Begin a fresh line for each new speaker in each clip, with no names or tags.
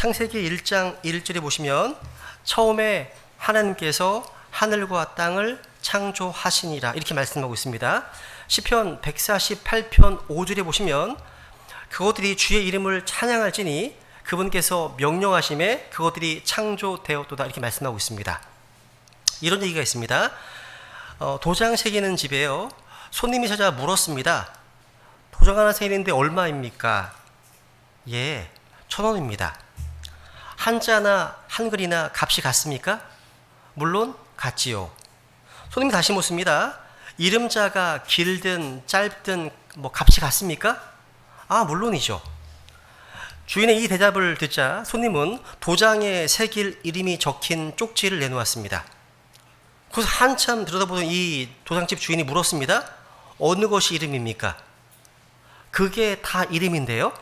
창세기 1장 1절에 보시면 처음에 하나님께서 하늘과 땅을 창조하시니라 이렇게 말씀하고 있습니다. 시편 148편 5절에 보시면 그것들이 주의 이름을 찬양할지니 그분께서 명령하심에 그것들이 창조되었도다 이렇게 말씀하고 있습니다. 이런 얘기가 있습니다. 도장 새기는 집에요, 손님이 찾아 물었습니다. 도장 하나 새기는데 얼마입니까? 예, 1,000원입니다. 한자나 한글이나 값이 같습니까? 물론 같지요. 손님이 다시 묻습니다. 이름자가 길든 짧든 값이 같습니까? 물론이죠. 주인의 이 대답을 듣자 손님은 도장에 새길 이름이 적힌 쪽지를 내놓았습니다. 그래서 한참 들여다보던 이 도장집 주인이 물었습니다. 어느 것이 이름입니까? 그게 다 이름인데요?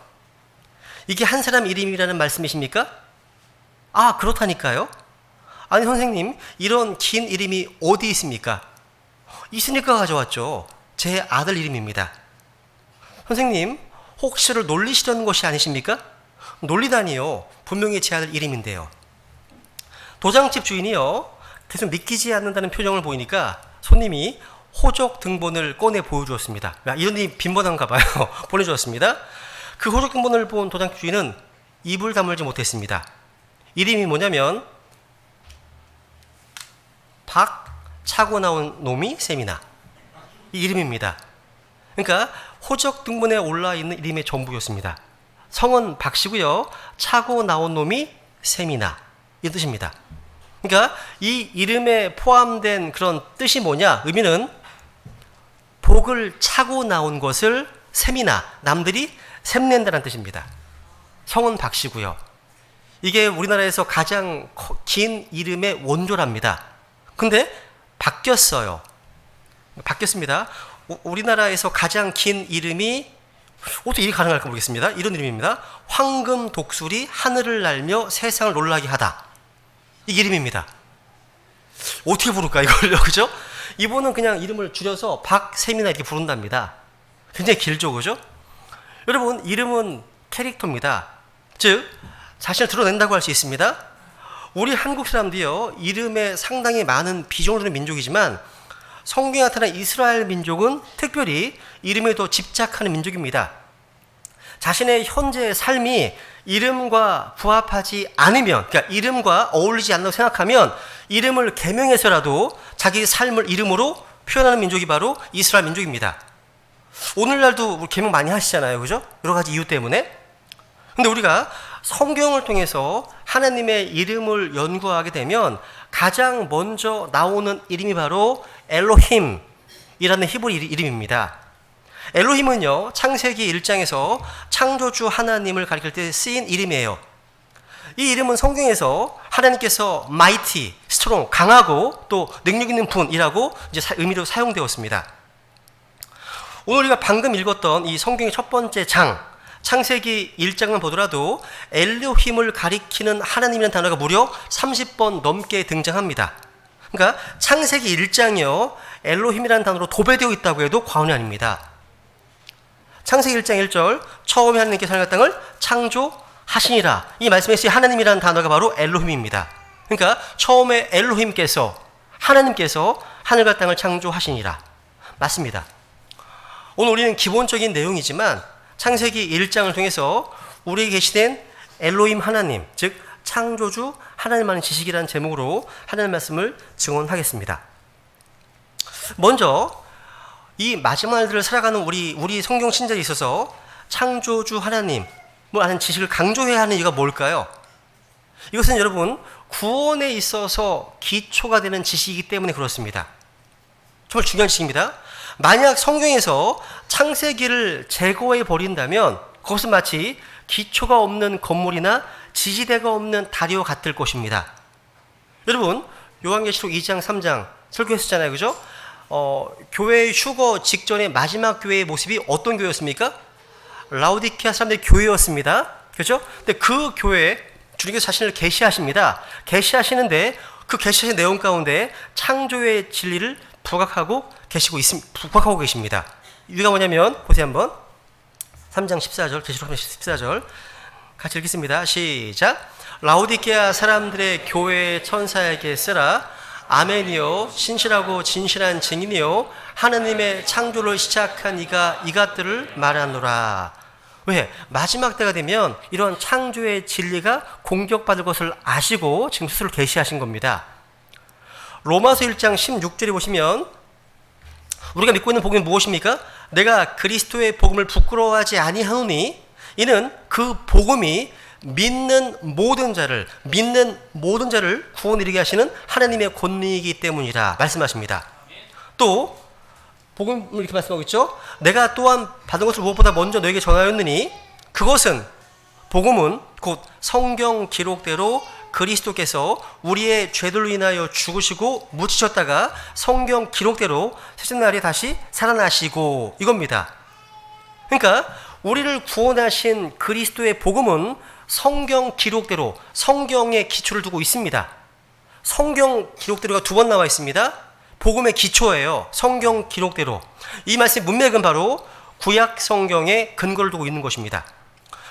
이게 한 사람 이름이라는 말씀이십니까? 그렇다니까요. 아니 선생님, 이런 긴 이름이 어디 있습니까? 있으니까 가져왔죠. 제 아들 이름입니다. 선생님, 혹시 저를 놀리시려는 것이 아니십니까? 놀리다니요. 분명히 제 아들 이름인데요. 도장집 주인이요, 계속 믿기지 않는다는 표정을 보이니까 손님이 호적 등본을 꺼내 보여주었습니다. 이런 일이 빈번한가 봐요. 보내주었습니다. 그 호적 등본을 본 도장집 주인은 입을 다물지 못했습니다. 이름이 뭐냐면 박 차고 나온 놈이 세미나, 이 이름입니다. 그러니까 호적 등본에 올라 있는 이름의 전부였습니다. 성은 박씨고요, 차고 나온 놈이 세미나, 이 뜻입니다. 그러니까 이 이름에 포함된 그런 뜻이 뭐냐, 의미는 복을 차고 나온 것을 세미나, 남들이 샘낸다는 뜻입니다. 성은 박씨고요. 이게 우리나라에서 가장 긴 이름의 원조랍니다. 근데 바뀌었어요. 바뀌었습니다. 우리나라에서 가장 긴 이름이 어떻게 이게 가능할까 모르겠습니다. 이런 이름입니다. 황금 독수리 하늘을 날며 세상을 놀라게 하다. 이 이름입니다. 어떻게 부를까 이걸요, 그죠? 이분은 그냥 이름을 줄여서 박세미나 이렇게 부른답니다. 굉장히 길죠, 그죠? 여러분, 이름은 캐릭터입니다. 즉 자신을 드러낸다고 할 수 있습니다. 우리 한국 사람들이요, 이름에 상당히 많은 비중을 두는 민족이지만 성경에 나타난 이스라엘 민족은 특별히 이름에 더 집착하는 민족입니다. 자신의 현재의 삶이 이름과 부합하지 않으면, 그러니까 이름과 어울리지 않는다고 생각하면 이름을 개명해서라도 자기 삶을 이름으로 표현하는 민족이 바로 이스라엘 민족입니다. 오늘날도 개명 많이 하시잖아요, 그죠? 여러 가지 이유 때문에. 근데 우리가 성경을 통해서 하나님의 이름을 연구하게 되면 가장 먼저 나오는 이름이 바로 엘로힘이라는 히브리 이름입니다. 엘로힘은요, 창세기 1장에서 창조주 하나님을 가리킬 때 쓰인 이름이에요. 이 이름은 성경에서 하나님께서 mighty, strong, 강하고 또 능력 있는 분이라고 이제 의미로 사용되었습니다. 오늘 우리가 방금 읽었던 이 성경의 첫 번째 장, 창세기 1장만 보더라도 엘로힘을 가리키는 하나님이라는 단어가 무려 30번 넘게 등장합니다. 그러니까 창세기 1장이요, 엘로힘이라는 단어로 도배되어 있다고 해도 과언이 아닙니다. 창세기 1장 1절, 처음에 하나님께서 하늘과 땅을 창조하시니라, 이 말씀에 쓰인 하나님이라는 단어가 바로 엘로힘입니다. 그러니까 처음에 엘로힘께서, 하나님께서 하늘과 땅을 창조하시니라, 맞습니다. 오늘 우리는 기본적인 내용이지만 창세기 1장을 통해서 우리에게 계시된 엘로힘 하나님, 즉 창조주 하나님만의 지식이라는 제목으로 하나님 말씀을 증언하겠습니다. 먼저 이 마지막 날들을 살아가는 우리 성경 신자에 있어서 창조주 하나님을 아는 지식을 강조해야 하는 이유가 뭘까요? 이것은 여러분 구원에 있어서 기초가 되는 지식이기 때문에 그렇습니다. 정말 중요한 지식입니다. 만약 성경에서 창세기를 제거해 버린다면 그것은 마치 기초가 없는 건물이나 지지대가 없는 다리와 같을 것입니다. 여러분, 요한계시록 2장 3장 설교했었잖아요, 그죠? 교회 휴거 직전의 마지막 교회의 모습이 어떤 교회였습니까? 라오디케아 사람들의 교회였습니다, 그죠? 근데 그 교회에 주님께서 자신을 계시하십니다. 계시하시는데 그 계시하신 내용 가운데 창조의 진리를 부각하고 계십니다. 이유가 뭐냐면 보세요 한번. 3장 14절, 계시록 14절. 같이 읽겠습니다. 시작. 라오디게아 사람들의 교회 천사에게 쓰라. 아멘이요 신실하고 진실한 증인이요 하느님의 창조를 시작한 이가 이것들을 말하노라. 왜? 마지막 때가 되면 이런 창조의 진리가 공격받을 것을 아시고 지금 스스로 계시하신 겁니다. 로마서 1장 16절에 보시면 우리가 믿고 있는 복음은 무엇입니까? 내가 그리스도의 복음을 부끄러워하지 아니하노니 이는 그 복음이 믿는 모든 자를 구원 이르게 하시는 하나님의 권리이기 때문이라 말씀하십니다. 또 복음을 이렇게 말씀하고 있죠. 내가 또한 받은 것을 무엇보다 먼저 너에게 전하였느니 그것은 복음은 곧 성경 기록대로 그리스도께서 우리의 죄들로 인하여 죽으시고 묻히셨다가 성경 기록대로 셋째 날에 다시 살아나시고 이겁니다. 그러니까 우리를 구원하신 그리스도의 복음은 성경 기록대로 성경의 기초를 두고 있습니다. 성경 기록대로가 두 번 나와 있습니다. 복음의 기초예요. 성경 기록대로. 이 말씀의 문맥은 바로 구약 성경에 근거를 두고 있는 것입니다.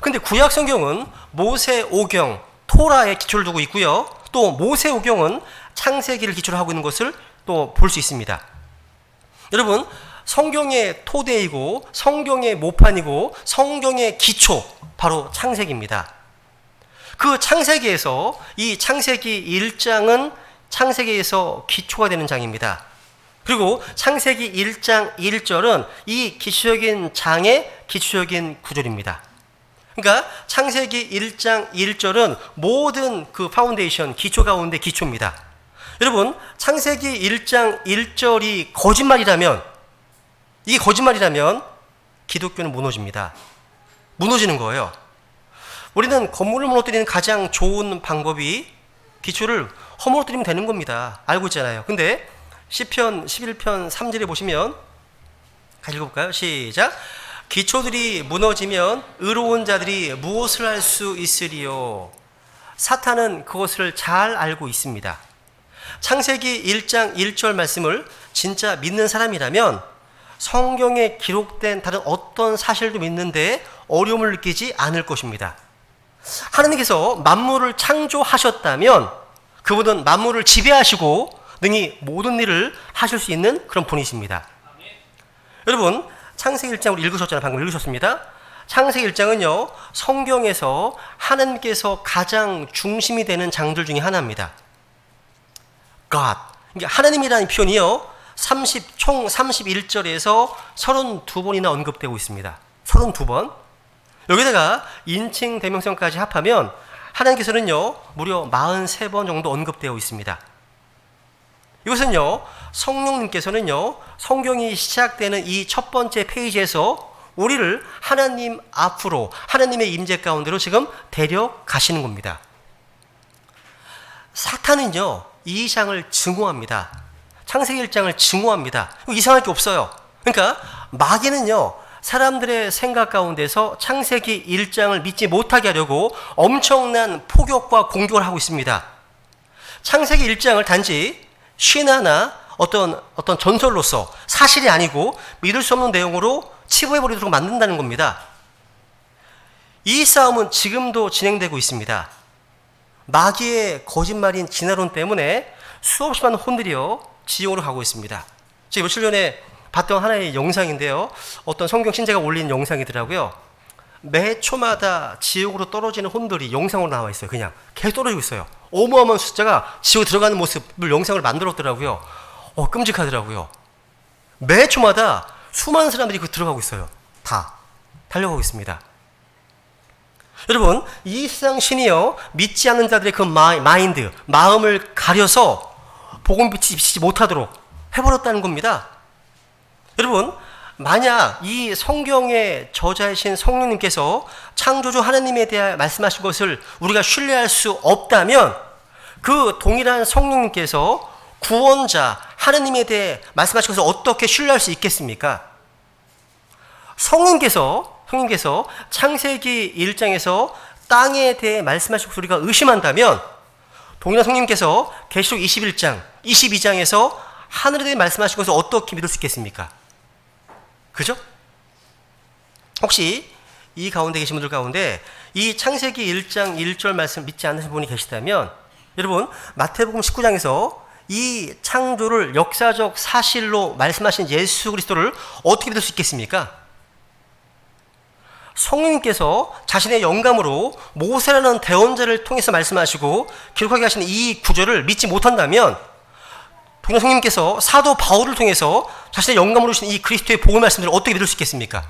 근데 구약 성경은 모세오경, 토라의 기초를 두고 있고요. 또 모세오경은 창세기를 기초로 하고 있는 것을 또 볼 수 있습니다. 여러분, 성경의 토대이고 성경의 모판이고 성경의 기초, 바로 창세기입니다. 그 창세기에서 이 창세기 1장은 창세기에서 기초가 되는 장입니다. 그리고 창세기 1장 1절은 이 기초적인 장의 기초적인 구절입니다. 그러니까 창세기 1장 1절은 모든 그 파운데이션, 기초 가운데 기초입니다. 여러분, 창세기 1장 1절이 거짓말이라면, 이게 거짓말이라면 기독교는 무너집니다. 무너지는 거예요. 우리는 건물을 무너뜨리는 가장 좋은 방법이 기초를 허물어뜨리면 되는 겁니다. 알고 있잖아요. 근데 시편 11편 3절에 보시면 같이 읽어볼까요? 시작. 기초들이 무너지면 의로운 자들이 무엇을 할 수 있으리요? 사탄은 그것을 잘 알고 있습니다. 창세기 1장 1절 말씀을 진짜 믿는 사람이라면 성경에 기록된 다른 어떤 사실도 믿는데 어려움을 느끼지 않을 것입니다. 하나님께서 만물을 창조하셨다면 그분은 만물을 지배하시고 능히 모든 일을 하실 수 있는 그런 분이십니다. 여러분, 창세기 1장 우리 읽으셨잖아요. 방금 읽으셨습니다. 창세기 1장은요, 성경에서 하나님께서 가장 중심이 되는 장들 중에 하나입니다. God. 하나님이라는 표현이요, 총 31절에서 32번이나 언급되고 있습니다. 32번. 여기다가 인칭 대명성까지 합하면 하나님께서는요, 무려 43번 정도 언급되어 있습니다. 이것은요, 성령님께서는요, 성경이 시작되는 이 첫 번째 페이지에서 우리를 하나님 앞으로, 하나님의 임재 가운데로 지금 데려가시는 겁니다. 사탄은요, 이 장을 증오합니다. 창세기 1장을 증오합니다. 이상할 게 없어요. 그러니까 마귀는요, 사람들의 생각 가운데서 창세기 1장을 믿지 못하게 하려고 엄청난 포격과 공격을 하고 있습니다. 창세기 1장을 단지 신화나 어떤 전설로서 사실이 아니고 믿을 수 없는 내용으로 치부해버리도록 만든다는 겁니다. 이 싸움은 지금도 진행되고 있습니다. 마귀의 거짓말인 진화론 때문에 수없이 많은 혼들이요, 지옥으로 가고 있습니다. 제가 며칠 전에 봤던 하나의 영상인데요, 어떤 성경 신자가 올린 영상이더라고요. 매 초마다 지옥으로 떨어지는 혼들이 영상으로 나와 있어요. 그냥 계속 떨어지고 있어요. 어마어마한 숫자가 지옥에 들어가는 모습을 영상을 만들었더라고요. 끔찍하더라고요. 매 초마다 수많은 사람들이 그 들어가고 있어요. 다 달려가고 있습니다. 여러분, 이 세상 신이요, 믿지 않는 자들의 그 마인드, 마음을 가려서 복음 비치지 못하도록 해버렸다는 겁니다. 여러분, 만약 이 성경의 저자이신 성령님께서 창조주 하나님에 대해 말씀하신 것을 우리가 신뢰할 수 없다면 그 동일한 성령님께서 구원자 하나님에 대해 말씀하신 것을 어떻게 신뢰할 수 있겠습니까? 성령님께서 창세기 1장에서 땅에 대해 말씀하신 것을 우리가 의심한다면 동일한 성령님께서 계시록 21장, 22장에서 하늘에 대해 말씀하신 것을 어떻게 믿을 수 있겠습니까? 그죠? 혹시 이 가운데 계신 분들 가운데 이 창세기 1장 1절 말씀 믿지 않으신 분이 계시다면 여러분 마태복음 19장에서 이 창조를 역사적 사실로 말씀하신 예수 그리스도를 어떻게 믿을 수 있겠습니까? 성령님께서 자신의 영감으로 모세라는 대언자를 통해서 말씀하시고 기록하게 하신 이 구절을 믿지 못한다면 동료 성령님께서 사도 바울을 통해서 자신의 영감으로 주신 이 그리스도의 복음 말씀들을 어떻게 믿을 수 있겠습니까?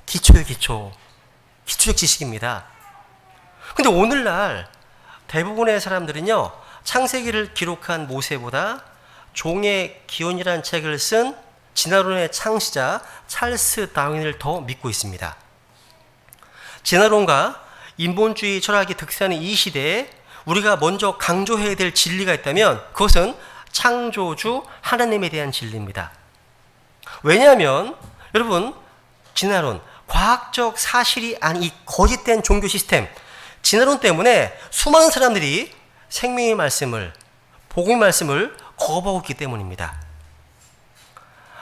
기초의 기초. 기초적 지식입니다. 근데 오늘날 대부분의 사람들은요, 창세기를 기록한 모세보다 종의 기원이라는 책을 쓴 진화론의 창시자 찰스 다윈을 더 믿고 있습니다. 진화론과 인본주의 철학이 득세하는 이 시대에 우리가 먼저 강조해야 될 진리가 있다면 그것은 창조주 하나님에 대한 진리입니다. 왜냐하면 여러분 진화론, 과학적 사실이 아닌 이 거짓된 종교 시스템, 진화론 때문에 수많은 사람들이 생명의 말씀을, 복음의 말씀을 거부하고 있기 때문입니다.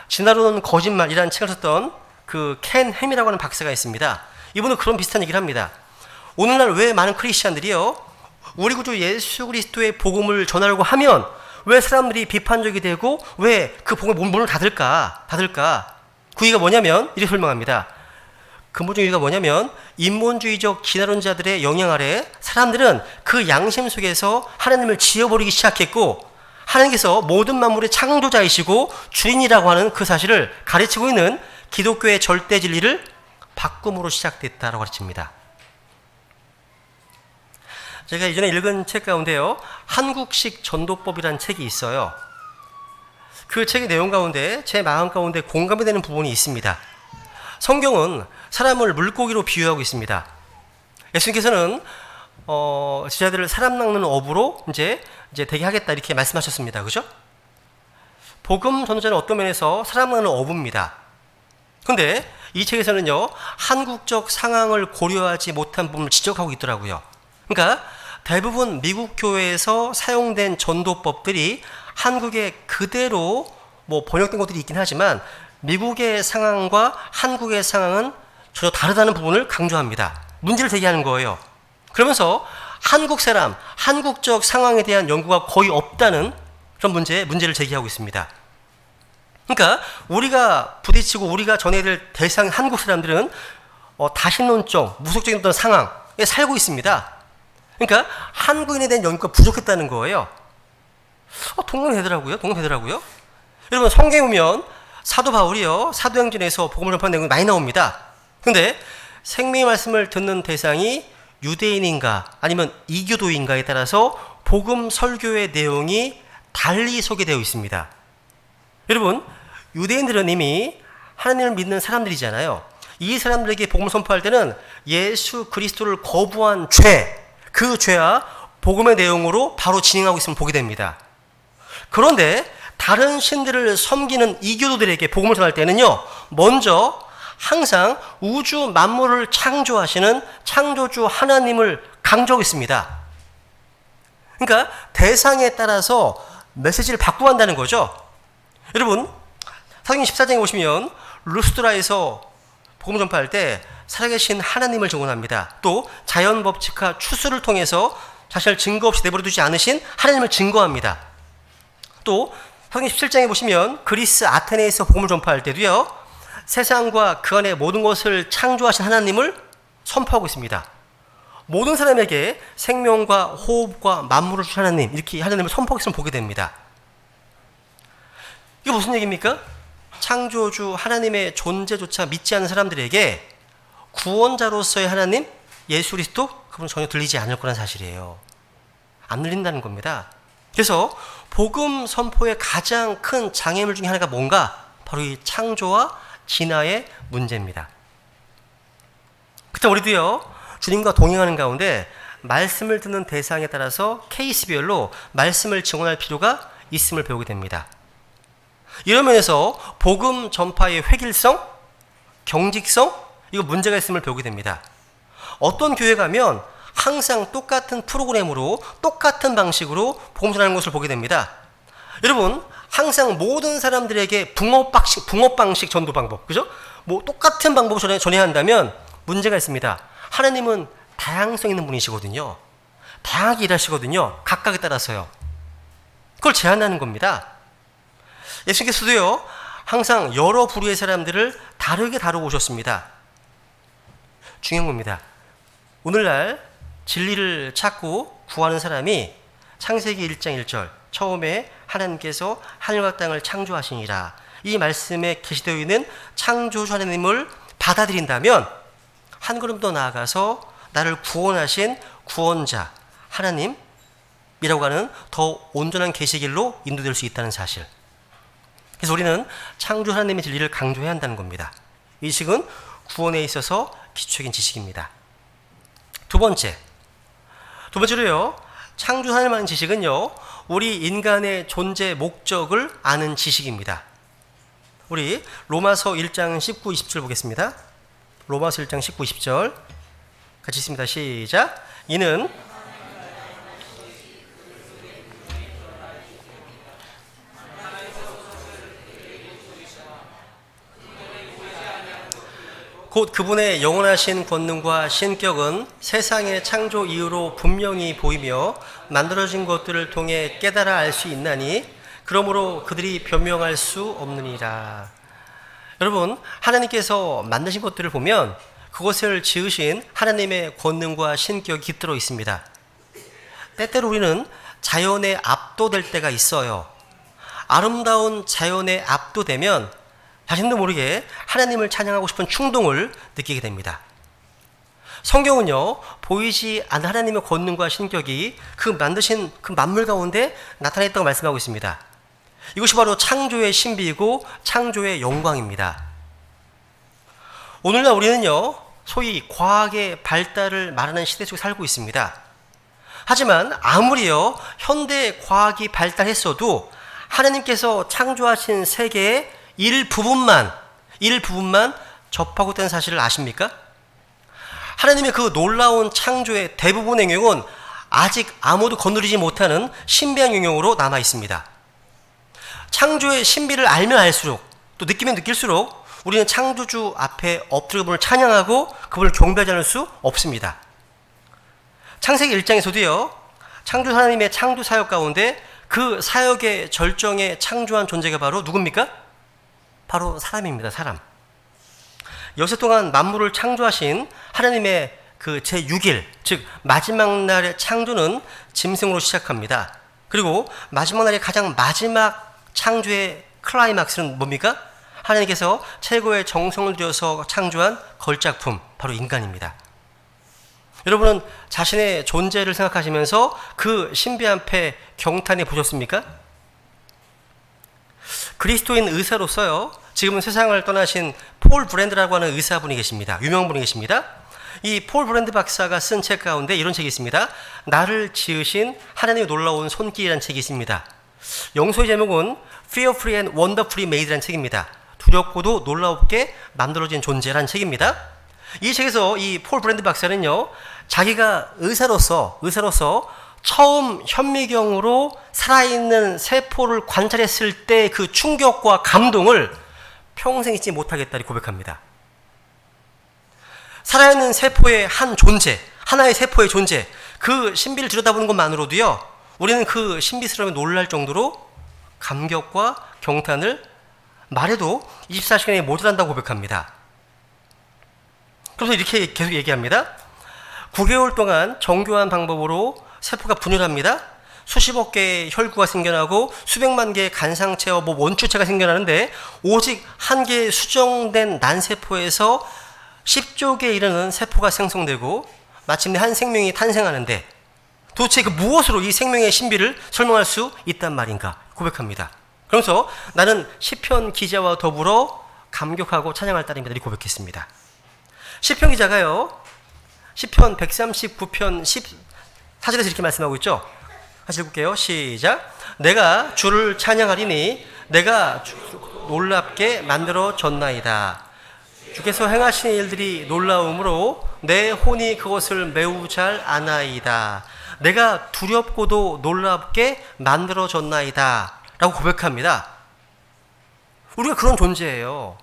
진화론 거짓말이라는 책을 썼던 그 켄 햄이라고 하는 박사가 있습니다. 이분은 그런 비슷한 얘기를 합니다. 오늘날 왜 많은 크리스찬들이요, 우리 구주 예수 그리스도의 복음을 전하려고 하면 왜 사람들이 비판적이 되고 왜 그 복음에 문을 닫을까? 그 이유가 뭐냐면 이렇게 설명합니다. 근본적 이유가 뭐냐면 인본주의적 진화론자들의 영향 아래 사람들은 그 양심 속에서 하나님을 지어버리기 시작했고, 하나님께서 모든 만물의 창조자이시고 주인이라고 하는 그 사실을 가르치고 있는 기독교의 절대 진리를 바꿈으로 시작됐다라고 가르칩니다. 제가 이전에 읽은 책 가운데요, 한국식 전도법이라는 책이 있어요. 그 책의 내용 가운데 제 마음 가운데 공감이 되는 부분이 있습니다. 성경은 사람을 물고기로 비유하고 있습니다. 예수님께서는 제자들을 사람 낚는 어부로 이제 되게 하겠다 이렇게 말씀하셨습니다. 그죠? 복음 전도자는 어떤 면에서 사람 낚는 어부입니다. 근데 이 책에서는요, 한국적 상황을 고려하지 못한 부분을 지적하고 있더라고요. 그러니까 대부분 미국 교회에서 사용된 전도법들이 한국에 그대로 번역된 것들이 있긴 하지만 미국의 상황과 한국의 상황은 전혀 다르다는 부분을 강조합니다. 문제를 제기하는 거예요. 그러면서 한국 사람, 한국적 상황에 대한 연구가 거의 없다는 그런 문제를 제기하고 있습니다. 그러니까 우리가 부딪히고 우리가 전해야 될 대상 한국 사람들은 다신론적, 무속적인 어떤 상황에 살고 있습니다. 그러니까 한국인에 대한 연구가 부족했다는 거예요. 동감되더라고요. 여러분 성경에 보면 사도 바울이요, 사도행전에서 복음을 전파하는 내용이 많이 나옵니다. 근데 생명의 말씀을 듣는 대상이 유대인인가 아니면 이교도인가에 따라서 복음 설교의 내용이 달리 소개되어 있습니다. 여러분 유대인들은 이미 하나님을 믿는 사람들이잖아요. 이 사람들에게 복음을 선포할 때는 예수 그리스도를 거부한 그 죄와 복음의 내용으로 바로 진행하고 있음을 보게 됩니다. 그런데 다른 신들을 섬기는 이교도들에게 복음을 전할 때는요, 먼저 항상 우주 만물을 창조하시는 창조주 하나님을 강조하고 있습니다. 그러니까 대상에 따라서 메시지를 바꾸어 한다는 거죠. 여러분 사도행전 14장에 보시면 루스드라에서 복음을 전파할 때 살아계신 하나님을 증언합니다. 또 자연법칙과 추수를 통해서 자신을 증거 없이 내버려 두지 않으신 하나님을 증거합니다. 또 사도행전 17장에 보시면 그리스 아테네에서 복음을 전파할 때도요, 세상과 그 안에 모든 것을 창조하신 하나님을 선포하고 있습니다. 모든 사람에게 생명과 호흡과 만물을 주신 하나님, 이렇게 하나님을 선포하고 있음을 보게 됩니다. 이게 무슨 얘기입니까? 창조주 하나님의 존재조차 믿지 않는 사람들에게 구원자로서의 하나님, 예수 그리스도, 그분은 전혀 들리지 않을 거라는 사실이에요. 안 들린다는 겁니다. 그래서 복음 선포의 가장 큰 장애물 중에 하나가 뭔가? 바로 이 창조와 진화의 문제입니다. 그때 우리도요, 주님과 동행하는 가운데 말씀을 듣는 대상에 따라서 케이스별로 말씀을 증언할 필요가 있음을 배우게 됩니다. 이런 면에서 복음 전파의 획일성, 경직성, 이거 문제가 있음을 배우게 됩니다. 어떤 교회 가면 항상 똑같은 프로그램으로 똑같은 방식으로 복음 전하는 것을 보게 됩니다. 여러분 항상 모든 사람들에게 붕어 방식 전도 방법, 그죠? 똑같은 방법을 전해야 한다면 문제가 있습니다. 하나님은 다양성 있는 분이시거든요. 다양하게 일하시거든요. 각각에 따라서요. 그걸 제한하는 겁니다. 예수님께서도요, 항상 여러 부류의 사람들을 다르게 다루고 오셨습니다. 중요한 겁니다. 오늘날 진리를 찾고 구하는 사람이 창세기 1장 1절 처음에 하나님께서 하늘과 땅을 창조하시니라, 이 말씀에 계시되어 있는 창조주 하나님을 받아들인다면 한 걸음 더 나아가서 나를 구원하신 구원자 하나님이라고 하는 더 온전한 계시길로 인도될 수 있다는 사실. 그래서 우리는 창조 하나님의 진리를 강조해야 한다는 겁니다. 이 지식은 구원에 있어서 기초적인 지식입니다. 두 번째로요, 창조 하나님을 아는 지식은요, 우리 인간의 존재 목적을 아는 지식입니다. 우리 로마서 1장 19, 20절 보겠습니다. 로마서 1장 19, 20절 같이 읽습니다. 시작. 이는 곧 그분의 영원하신 권능과 신격은 세상의 창조 이후로 분명히 보이며 만들어진 것들을 통해 깨달아 알 수 있나니 그러므로 그들이 변명할 수 없느니라. 여러분, 하나님께서 만드신 것들을 보면 그것을 지으신 하나님의 권능과 신격이 깃들어 있습니다. 때때로 우리는 자연에 압도될 때가 있어요. 아름다운 자연에 압도되면 자신도 모르게 하나님을 찬양하고 싶은 충동을 느끼게 됩니다. 성경은요, 보이지 않는 하나님의 권능과 신격이 그 만드신 그 만물 가운데 나타났다고 말씀하고 있습니다. 이것이 바로 창조의 신비이고 창조의 영광입니다. 오늘날 우리는요, 소위 과학의 발달을 말하는 시대 속에 살고 있습니다. 하지만 아무리요, 현대 과학이 발달했어도 하나님께서 창조하신 세계의 일부분만 접하고 있다는 사실을 아십니까? 하나님의 그 놀라운 창조의 대부분의 영역은 아직 아무도 거느리지 못하는 신비한 영역으로 남아 있습니다. 창조의 신비를 알면 알수록, 또 느끼면 느낄수록 우리는 창조주 앞에 엎드려 그분을 찬양하고 그분을 경배하지 않을 수 없습니다. 창세기 1장에서도요, 창조 하나님의 창조 사역 가운데 그 사역의 절정에 창조한 존재가 바로 누굽니까? 바로 사람입니다. 사람. 여세 동안 만물을 창조하신 하나님의 그 제6일, 즉 마지막 날의 창조는 짐승으로 시작합니다. 그리고 마지막 날의 가장 마지막 창조의 클라이막스는 뭡니까? 하나님께서 최고의 정성을 들여서 창조한 걸작품, 바로 인간입니다. 여러분은 자신의 존재를 생각하시면서 그 신비한 패 경탄해 보셨습니까? 그리스도인 의사로서요, 지금은 세상을 떠나신 폴 브랜드라고 하는 의사분이 계십니다. 유명한 분이 계십니다. 이 폴 브랜드 박사가 쓴 책 가운데 이런 책이 있습니다. 나를 지으신 하나님의 놀라운 손길이라는 책이 있습니다. 영소의 제목은 Fearfully and Wonderfully Made라는 책입니다. 두렵고도 놀랍게 만들어진 존재라는 책입니다. 이 책에서 이 폴 브랜드 박사는요, 자기가 의사로서 처음 현미경으로 살아있는 세포를 관찰했을 때 그 충격과 감동을 평생 잊지 못하겠다고 고백합니다. 살아있는 세포의 한 존재, 하나의 세포의 존재, 그 신비를 들여다보는 것만으로도요, 우리는 그 신비스러움에 놀랄 정도로 감격과 경탄을 말해도 24시간에 모자란다고 고백합니다. 그래서 이렇게 계속 얘기합니다. 9개월 동안 정교한 방법으로 세포가 분열합니다. 수십억 개의 혈구가 생겨나고 수백만 개의 간상체와 원추체가 생겨나는데 오직 한 개의 수정된 난세포에서 10조 개에 이르는 세포가 생성되고 마침내 한 생명이 탄생하는데 도대체 그 무엇으로 이 생명의 신비를 설명할 수 있단 말인가 고백합니다. 그러면서 나는 시편 기자와 더불어 감격하고 찬양할 따름이다 이렇게 고백했습니다. 시편 기자가요, 시편 139편 14절에서 이렇게 말씀하고 있죠. 같이 읽을게요. 시작. 내가 주를 찬양하리니 내가 놀랍게 만들어졌나이다. 주께서 행하신 일들이 놀라움으로 내 혼이 그것을 매우 잘 아나이다. 내가 두렵고도 놀랍게 만들어졌나이다 라고 고백합니다. 우리가 그런 존재예요.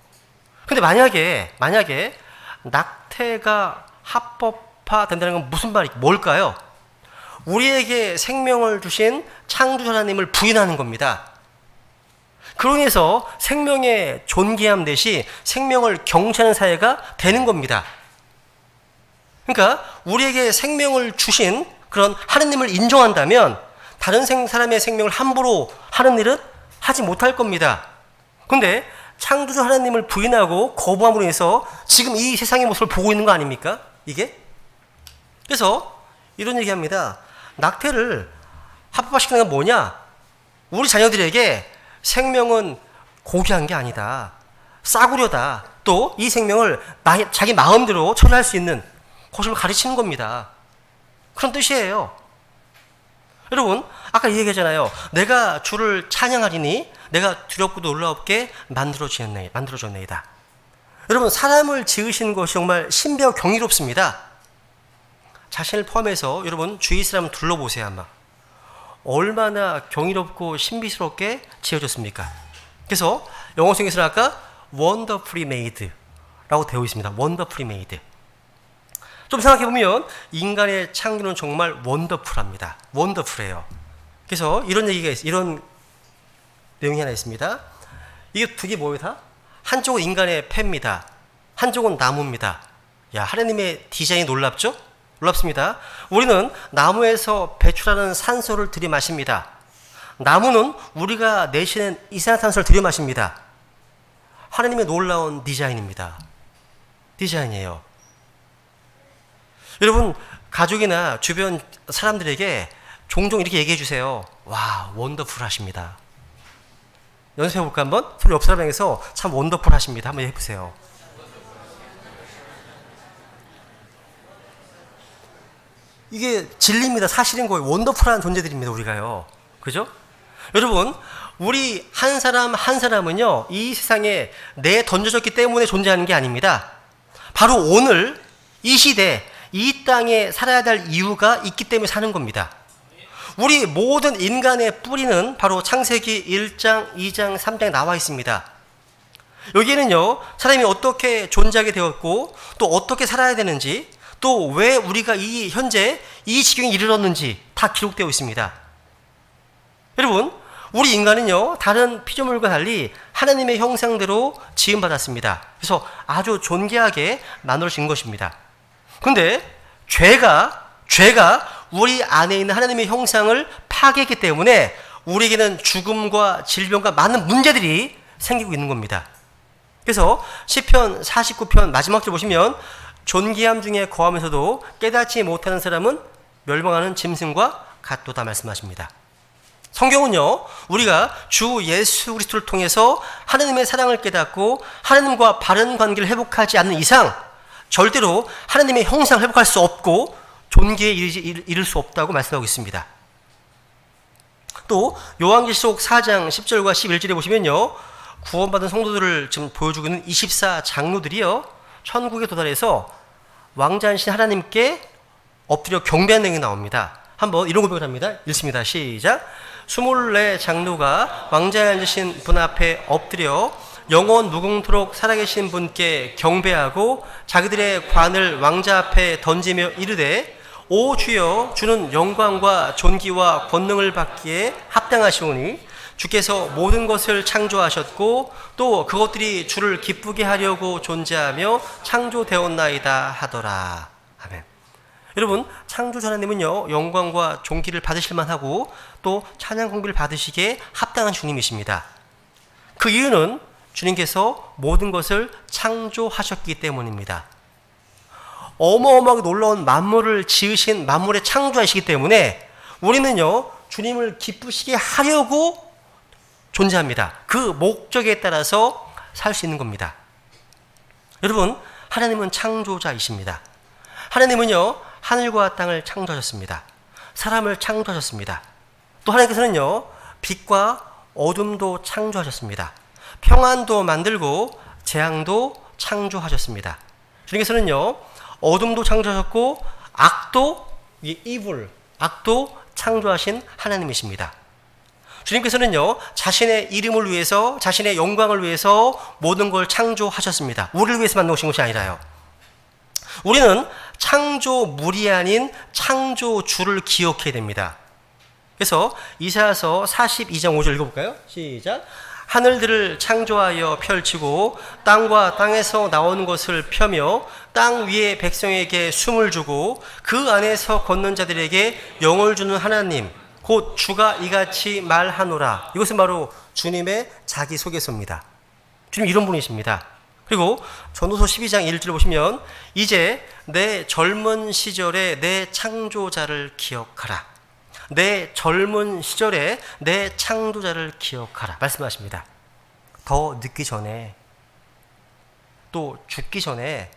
근데 만약에 낙태가 합법화된다는 건 무슨 뭘까요? 우리에게 생명을 주신 창조주 하나님을 부인하는 겁니다. 그로 인해서 생명의 존귀함 대신 생명을 경시하는 사회가 되는 겁니다. 그러니까 우리에게 생명을 주신 그런 하느님을 인정한다면 다른 사람의 생명을 함부로 하는 일은 하지 못할 겁니다. 그런데 창조주 하나님을 부인하고 거부함으로 인해서 지금 이 세상의 모습을 보고 있는 거 아닙니까? 이게? 그래서 이런 얘기합니다. 낙태를 합법화시키는 건 뭐냐? 우리 자녀들에게 생명은 고귀한 게 아니다. 싸구려다. 또 이 생명을 자기 마음대로 처리할 수 있는 것을 가르치는 겁니다. 그런 뜻이에요. 여러분, 아까 이 얘기했잖아요. 내가 주를 찬양하리니 내가 두렵고 놀라웠게 만들어졌네이다. 여러분, 사람을 지으신 것이 정말 신비하고 경이롭습니다. 자신을 포함해서 여러분 주위 사람 둘러보세요. 아마 얼마나 경이롭고 신비스럽게 지어졌습니까? 그래서 영어 성경에서는 아까 wonderfully made 라고 되어 있습니다. wonderfully made. 좀 생각해보면 인간의 창조는 정말 원더풀합니다. 원더풀해요. 그래서 이런 이런 내용이 하나 있습니다. 이게 두 개 뭐예요 다? 한쪽은 인간의 폐입니다. 한쪽은 나무입니다. 야, 하나님의 디자인이 놀랍죠? 놀랍습니다. 우리는 나무에서 배출하는 산소를 들이마십니다. 나무는 우리가 내쉬는 이산화탄소를 들이마십니다. 하나님의 놀라운 디자인입니다. 디자인이에요. 여러분, 가족이나 주변 사람들에게 종종 이렇게 얘기해 주세요. 와, 원더풀 하십니다. 연습해 볼까 한번? 소리 옆 사람에게서 참 원더풀 하십니다. 한번 해보세요. 이게 진리입니다. 사실인 거예요. 원더풀한 존재들입니다. 우리가요. 그죠? 여러분, 우리 한 사람 한 사람은요, 이 세상에 던져졌기 때문에 존재하는 게 아닙니다. 바로 오늘 이 시대 이 땅에 살아야 될 이유가 있기 때문에 사는 겁니다. 우리 모든 인간의 뿌리는 바로 창세기 1장, 2장, 3장에 나와 있습니다. 여기에는요, 사람이 어떻게 존재하게 되었고 또 어떻게 살아야 되는지, 또 왜 우리가 현재 이 지경에 이르렀는지 다 기록되어 있습니다. 여러분, 우리 인간은요, 다른 피조물과 달리 하나님의 형상대로 지음받았습니다. 그래서 아주 존귀하게 만들어진 것입니다. 근데 죄가 우리 안에 있는 하나님의 형상을 파괴했기 때문에 우리에게는 죽음과 질병과 많은 문제들이 생기고 있는 겁니다. 그래서 시편 49편 마지막 절 보시면 존귀함 중에 거하면서도 깨닫지 못하는 사람은 멸망하는 짐승과 같도다 말씀하십니다. 성경은요, 우리가 주 예수 그리스도를 통해서 하나님의 사랑을 깨닫고 하나님과 바른 관계를 회복하지 않는 이상 절대로 하나님의 형상을 회복할 수 없고 존귀에 이를 수 없다고 말씀하고 있습니다. 또 요한계시록 4장 10절과 11절에 보시면요, 구원받은 성도들을 지금 보여주고 있는 24장로들이요, 천국에 도달해서 왕자이신 하나님께 엎드려 경배하는 내용이 나옵니다. 한번 이런 고백을 합니다. 읽습니다. 시작. 24장로가 왕자에 앉으신 분 앞에 엎드려 영원 무궁토록 살아계신 분께 경배하고 자기들의 관을 왕자 앞에 던지며 이르되 오 주여, 주는 영광과 존귀와 권능을 받기에 합당하시오니 주께서 모든 것을 창조하셨고 또 그것들이 주를 기쁘게 하려고 존재하며 창조되었나이다 하더라. 아멘. 여러분, 창조주 하나님은요, 영광과 존귀를 받으실 만하고 또 찬양 공비를 받으시기에 합당한 주님이십니다. 그 이유는 주님께서 모든 것을 창조하셨기 때문입니다. 어마어마하게 놀라운 만물을 지으신 만물의 창조하시기 때문에 우리는요, 주님을 기쁘시게 하려고 존재합니다. 그 목적에 따라서 살 수 있는 겁니다. 여러분, 하나님은 창조자이십니다. 하나님은요, 하늘과 땅을 창조하셨습니다. 사람을 창조하셨습니다. 또 하나님께서는요, 빛과 어둠도 창조하셨습니다. 평안도 만들고 재앙도 창조하셨습니다. 주님께서는요, 어둠도 창조하셨고 악도 창조하신 하나님이십니다. 주님께서는요, 자신의 이름을 위해서, 자신의 영광을 위해서 모든 걸 창조하셨습니다. 우리를 위해서 만든 것이 아니라요. 우리는 창조물이 아닌 창조주를 기억해야 됩니다. 그래서 이사야서 42장 5절 읽어볼까요? 시작. 하늘들을 창조하여 펼치고 땅과 땅에서 나오는 것을 펴며 땅 위에 백성에게 숨을 주고 그 안에서 걷는 자들에게 영을 주는 하나님 곧 주가 이같이 말하노라. 이것은 바로 주님의 자기소개서입니다. 주님 이런 분이십니다. 그리고 전도서 12장 1절 보시면 이제 내 젊은 시절에 내 창조자를 기억하라. 내 젊은 시절에 내 창조자를 기억하라 말씀하십니다. 더 늦기 전에 또 죽기 전에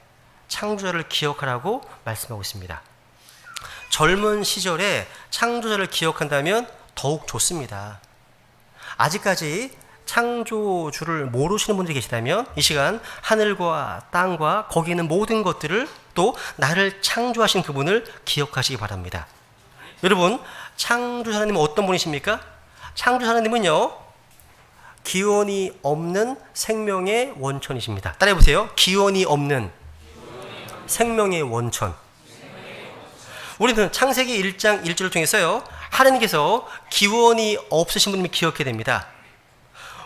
창조자를 기억하라고 말씀하고 있습니다. 젊은 시절에 창조자를 기억한다면 더욱 좋습니다. 아직까지 창조주를 모르시는 분들이 계시다면 이 시간 하늘과 땅과 거기 있는 모든 것들을 또 나를 창조하신 그분을 기억하시기 바랍니다. 여러분, 창조주 하나님은 어떤 분이십니까? 창조주 하나님은요, 기원이 없는 생명의 원천이십니다. 따라해보세요. 기원이 없는 생명의 원천. 우리는 창세기 1장 1절을 통해서요, 하나님께서 기원이 없으신 분을 기억해야 됩니다.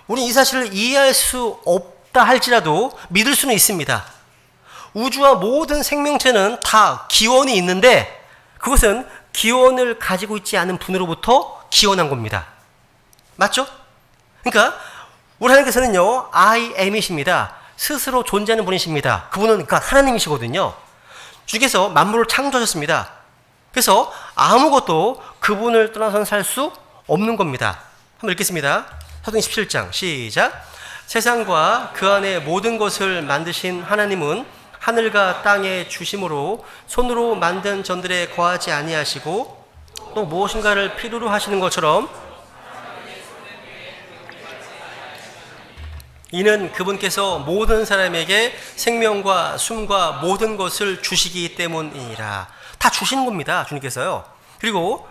우리는 이 사실을 이해할 수 없다 할지라도 믿을 수는 있습니다. 우주와 모든 생명체는 다 기원이 있는데 그것은 기원을 가지고 있지 않은 분으로부터 기원한 겁니다. 맞죠? 그러니까 우리 하나님께서는요, I am이십니다. 스스로 존재하는 분이십니다. 그분은 그러니까 하나님이시거든요. 주께서 만물을 창조하셨습니다. 그래서 아무것도 그분을 떠나서는 살 수 없는 겁니다. 한번 읽겠습니다. 사도행 17장 시작. 세상과 그 안에 모든 것을 만드신 하나님은 하늘과 땅의 주심으로 손으로 만든 전들에 거하지 아니하시고 또 무엇인가를 필요로 하시는 것처럼 이는 그분께서 모든 사람에게 생명과 숨과 모든 것을 주시기 때문이라. 다 주시는 겁니다. 주님께서요. 그리고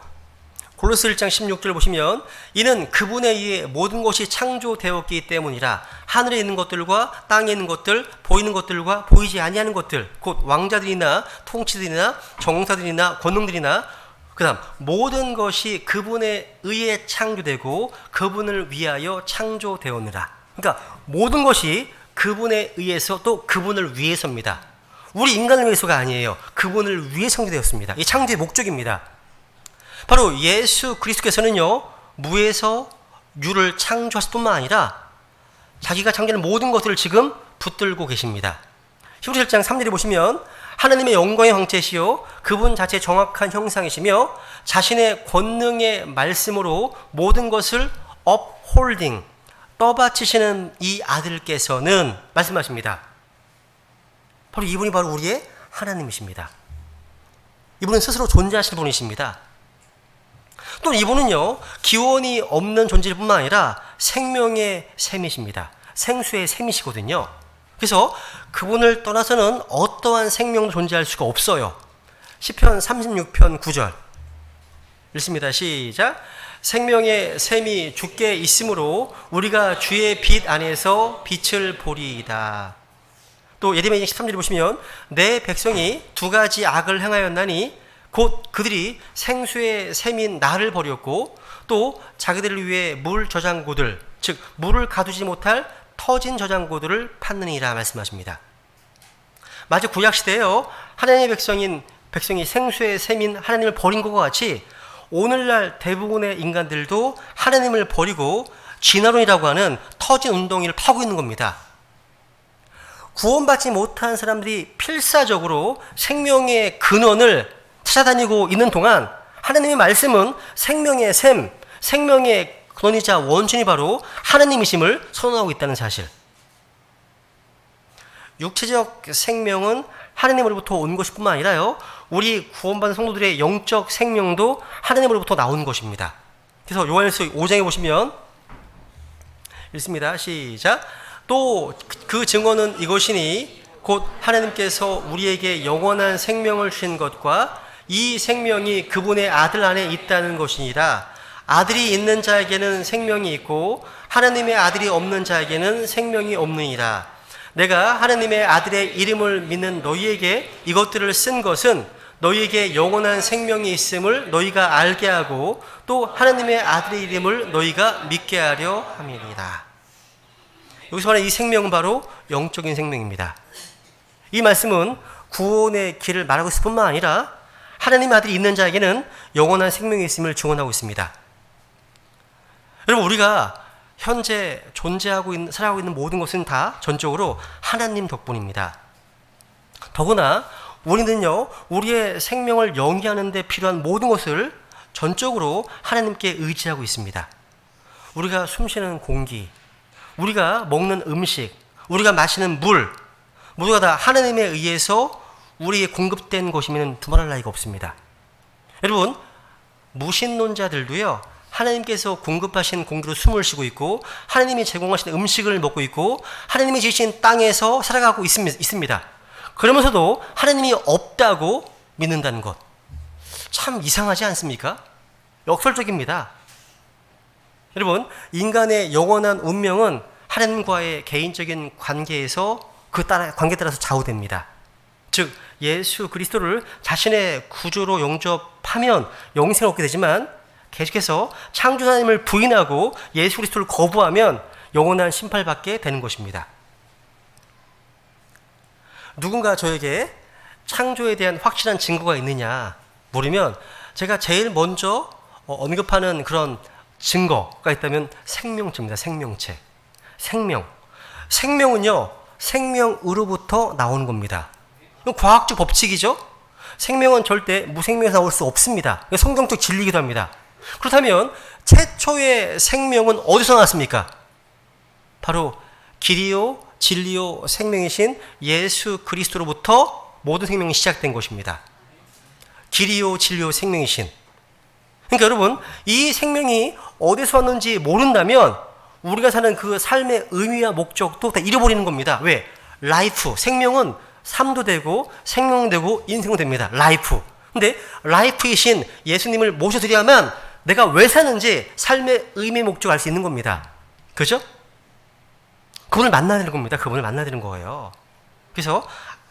골로새 1장 16절 보시면 이는 그분에 의해 모든 것이 창조되었기 때문이라. 하늘에 있는 것들과 땅에 있는 것들, 보이는 것들과 보이지 아니하는 것들, 곧 왕자들이나 통치들이나 정사들이나 권능들이나 그 다음 모든 것이 그분에 의해 창조되고 그분을 위하여 창조되었느라. 그러니까 모든 것이 그분에 의해서 또 그분을 위해서입니다. 우리 인간을 위해서가 아니에요. 그분을 위해 창조되었습니다. 이 창조의 목적입니다. 바로 예수 그리스도께서는요, 무에서 유를 창조하실 뿐만 아니라 자기가 창조하는 모든 것들을 지금 붙들고 계십니다. 히브리서 1장 3절에 보시면 하나님의 영광의 황체시요 그분 자체의 정확한 형상이시며 자신의 권능의 말씀으로 모든 것을 upholding 떠받치시는 이 아들께서는 말씀하십니다. 바로 이분이 바로 우리의 하나님이십니다. 이분은 스스로 존재하시는 분이십니다. 또 이분은요, 기원이 없는 존재일 뿐만 아니라 생명의 샘이십니다. 생수의 샘이시거든요. 그래서 그분을 떠나서는 어떠한 생명도 존재할 수가 없어요. 시편 36편 9절 읽습니다. 시작. 생명의 샘이 주께 있으므로 우리가 주의 빛 안에서 빛을 보리이다. 또 예레미야 13절에 보시면 내 백성이 두 가지 악을 행하였나니 곧 그들이 생수의 샘인 나를 버렸고 또 자기들을 위해 물 저장고들 즉 물을 가두지 못할 터진 저장고들을 팠느니라 말씀하십니다. 마치 구약시대에요, 하나님의 백성이 생수의 샘인 하나님을 버린 것과 같이 오늘날 대부분의 인간들도 하나님을 버리고 진화론이라고 하는 터진 웅덩이를 파고 있는 겁니다. 구원받지 못한 사람들이 필사적으로 생명의 근원을 찾아다니고 있는 동안 하나님의 말씀은 생명의 샘, 생명의 근원이자 원천이 바로 하나님이심을 선언하고 있다는 사실. 육체적 생명은 하나님으로부터 온 것일 뿐만 아니라요, 우리 구원받은 성도들의 영적 생명도 하나님으로부터 나온 것입니다. 그래서 요한일서 5장에 보시면 읽습니다. 시작. 또 그 증거는 이것이니 곧 하나님께서 우리에게 영원한 생명을 주신 것과 이 생명이 그분의 아들 안에 있다는 것이니라. 아들이 있는 자에게는 생명이 있고 하나님의 아들이 없는 자에게는 생명이 없느니라. 내가 하나님의 아들의 이름을 믿는 너희에게 이것들을 쓴 것은 너희에게 영원한 생명이 있음을 너희가 알게 하고 또 하나님의 아들의 이름을 너희가 믿게 하려 함이니라. 여기서 말하는 이 생명은 바로 영적인 생명입니다. 이 말씀은 구원의 길을 말하고 있을 뿐만 아니라 하나님의 아들이 있는 자에게는 영원한 생명이 있음을 증언하고 있습니다. 여러분, 우리가 현재 존재하고 있는, 살아가고 있는 모든 것은 다 전적으로 하나님 덕분입니다. 더구나 우리는요, 우리의 생명을 영위하는 데 필요한 모든 것을 전적으로 하나님께 의지하고 있습니다. 우리가 숨쉬는 공기, 우리가 먹는 음식, 우리가 마시는 물, 모두가 다 하나님에 의해서 우리에게 공급된 것이면 두말할 나위가 없습니다. 여러분, 무신론자들도요, 하나님께서 공급하신 공기로 숨을 쉬고 있고 하나님이 제공하신 음식을 먹고 있고 하나님이 지으신 땅에서 살아가고 있습니다. 그러면서도 하나님이 없다고 믿는다는 것, 참 이상하지 않습니까? 역설적입니다. 여러분, 인간의 영원한 운명은 하나님과의 개인적인 관계에서 관계에 따라서 좌우됩니다. 즉 예수 그리스도를 자신의 구주로 영접하면 영생을 얻게 되지만 계속해서 창조자 하나님을 부인하고 예수 그리스도를 거부하면 영원한 심판받게 되는 것입니다. 누군가 저에게 창조에 대한 확실한 증거가 있느냐 물으면 제가 제일 먼저 언급하는 그런 증거가 있다면 생명체입니다. 생명체. 생명은요, 생명으로부터 나오는 겁니다. 이건 과학적 법칙이죠. 생명은 절대 무생명에서 나올 수 없습니다. 성경적 진리이기도 합니다. 그렇다면 최초의 생명은 어디서 나왔습니까? 바로 길이요 진리요 생명이신 예수 그리스도로부터 모든 생명이 시작된 것입니다. 길이요 진리요 생명이신. 그러니까 여러분, 이 생명이 어디서 왔는지 모른다면 우리가 사는 그 삶의 의미와 목적도 다 잃어버리는 겁니다. 왜? 라이프, 생명은 삶도 되고 생명도 되고 인생도 됩니다. 라이프. 근데 라이프이신 예수님을 모셔드려야만 내가 왜 사는지 삶의 의미 목적을 알 수 있는 겁니다. 그죠? 그분을 만나야 되는 겁니다. 그분을 만나야 되는 거예요. 그래서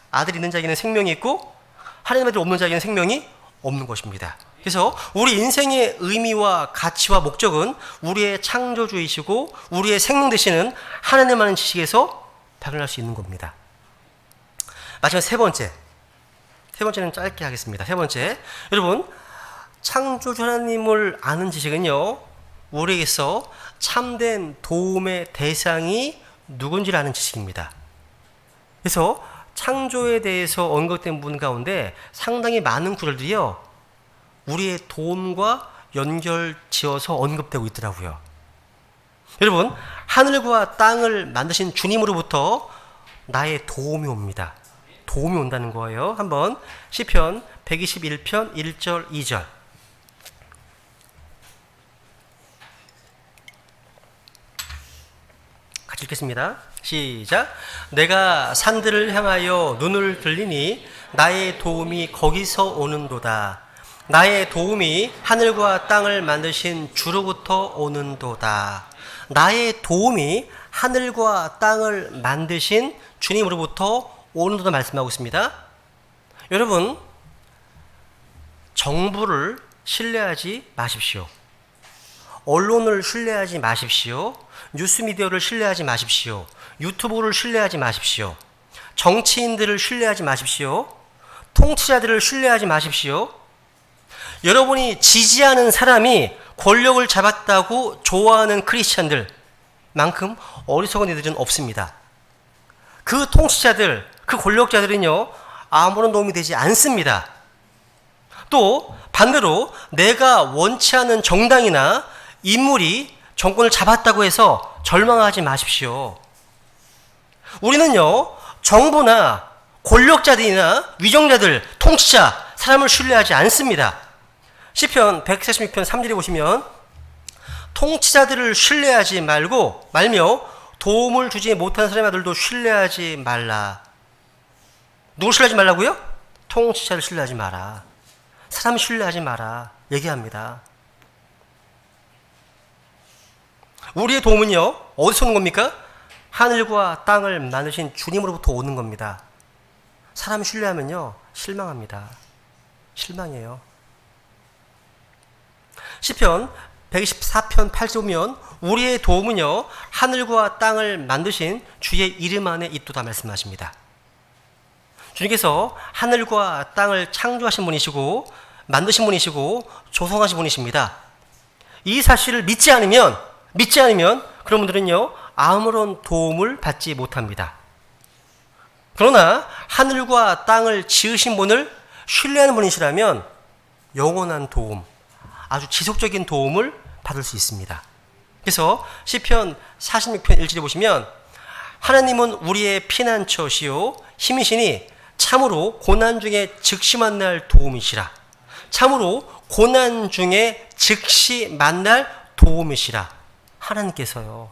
아들 있는 자에게는 생명이 있고 하나님 아들 없는 자에게는 생명이 없는 것입니다. 그래서 우리 인생의 의미와 가치와 목적은 우리의 창조주이시고 우리의 생명 되시는 하나님만의 지식에서 발견할 수 있는 겁니다. 마지막 세 번째는 짧게 하겠습니다. 세 번째, 여러분, 창조주 하나님을 아는 지식은요, 우리에게서 참된 도움의 대상이 누군지를 아는 지식입니다. 그래서 창조에 대해서 언급된 부분 가운데 상당히 많은 구절들이요, 우리의 도움과 연결지어서 언급되고 있더라고요. 여러분, 하늘과 땅을 만드신 주님으로부터 나의 도움이 옵니다. 도움이 온다는 거예요. 한번 시편 121편 1절 2절 같이 읽겠습니다. 시작. 내가 산들을 향하여 눈을 들리니 나의 도움이 거기서 오는도다. 나의 도움이 하늘과 땅을 만드신 주로부터 오는도다. 나의 도움이 하늘과 땅을 만드신 주님으로부터 오는도다 말씀하고 있습니다. 여러분, 정부를 신뢰하지 마십시오. 언론을 신뢰하지 마십시오. 뉴스미디어를 신뢰하지 마십시오. 유튜브를 신뢰하지 마십시오. 정치인들을 신뢰하지 마십시오. 통치자들을 신뢰하지 마십시오. 여러분이 지지하는 사람이 권력을 잡았다고 좋아하는 크리스찬들만큼 어리석은 이들은 없습니다. 그 통치자들, 그 권력자들은요, 아무런 도움이 되지 않습니다. 또 반대로 내가 원치 않은 정당이나 인물이 정권을 잡았다고 해서 절망하지 마십시오. 우리는요, 정부나 권력자들이나 위정자들, 통치자, 사람을 신뢰하지 않습니다. 시편 146편 3절에 보시면 통치자들을 신뢰하지 말며 도움을 주지 못하는 사람의 아들도 신뢰하지 말라. 누굴 신뢰하지 말라고요? 통치자를 신뢰하지 마라. 사람 신뢰하지 마라. 얘기합니다. 우리의 도움은요, 어디서 오는 겁니까? 하늘과 땅을 만드신 주님으로부터 오는 겁니다. 사람 신뢰하면요, 실망합니다. 실망이에요. 시편 124편 8절 보면 우리의 도움은요, 하늘과 땅을 만드신 주의 이름 안에 있도다 말씀하십니다. 주님께서 하늘과 땅을 창조하신 분이시고 만드신 분이시고 조성하신 분이십니다. 이 사실을 믿지 않으면 그런 분들은요, 아무런 도움을 받지 못합니다. 그러나 하늘과 땅을 지으신 분을 신뢰하는 분이시라면 영원한 도움, 아주 지속적인 도움을 받을 수 있습니다. 그래서 시편 46편 1절에 보시면 하나님은 우리의 피난처시요 힘이시니 참으로 고난 중에 즉시 만날 도움이시라. 참으로 고난 중에 즉시 만날 도움이시라. 하나님께서요,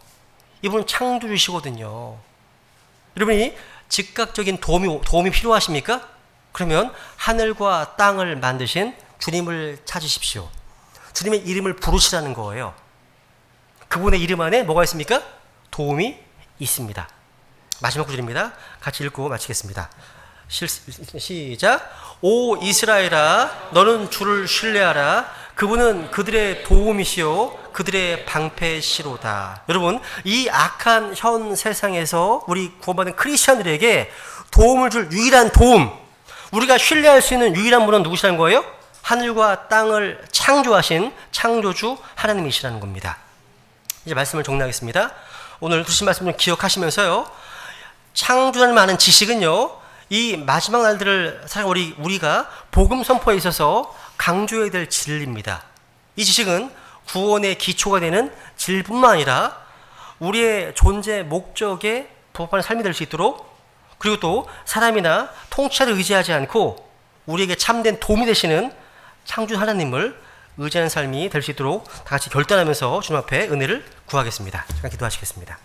이분은 창조주시거든요. 여러분이 즉각적인 도움이 필요하십니까? 그러면 하늘과 땅을 만드신 주님을 찾으십시오. 주님의 이름을 부르시라는 거예요. 그분의 이름 안에 뭐가 있습니까? 도움이 있습니다. 마지막 구절입니다. 같이 읽고 마치겠습니다. 시작. 오 이스라엘아, 너는 주를 신뢰하라. 그분은 그들의 도움이시요 그들의 방패시로다. 여러분, 이 악한 현 세상에서 우리 구원받은 크리스천들에게 도움을 줄 유일한 도움, 우리가 신뢰할 수 있는 유일한 분은 누구시라는 거예요? 하늘과 땅을 창조하신 창조주 하나님이시라는 겁니다. 이제 말씀을 정리하겠습니다. 오늘 들으신 말씀을 기억하시면서요, 창조라는 많은 지식은요, 이 마지막 날들을 살아가 우리가 복음 선포에 있어서 강조해야 될 진리입니다. 이 지식은 구원의 기초가 되는 진리뿐만 아니라 우리의 존재 목적에 부합하는 삶이 될 수 있도록, 그리고 또 사람이나 통치자를 의지하지 않고 우리에게 참된 도움이 되시는 창조 하나님을 의지하는 삶이 될 수 있도록 다 같이 결단하면서 주님 앞에 은혜를 구하겠습니다. 잠깐 기도하시겠습니다.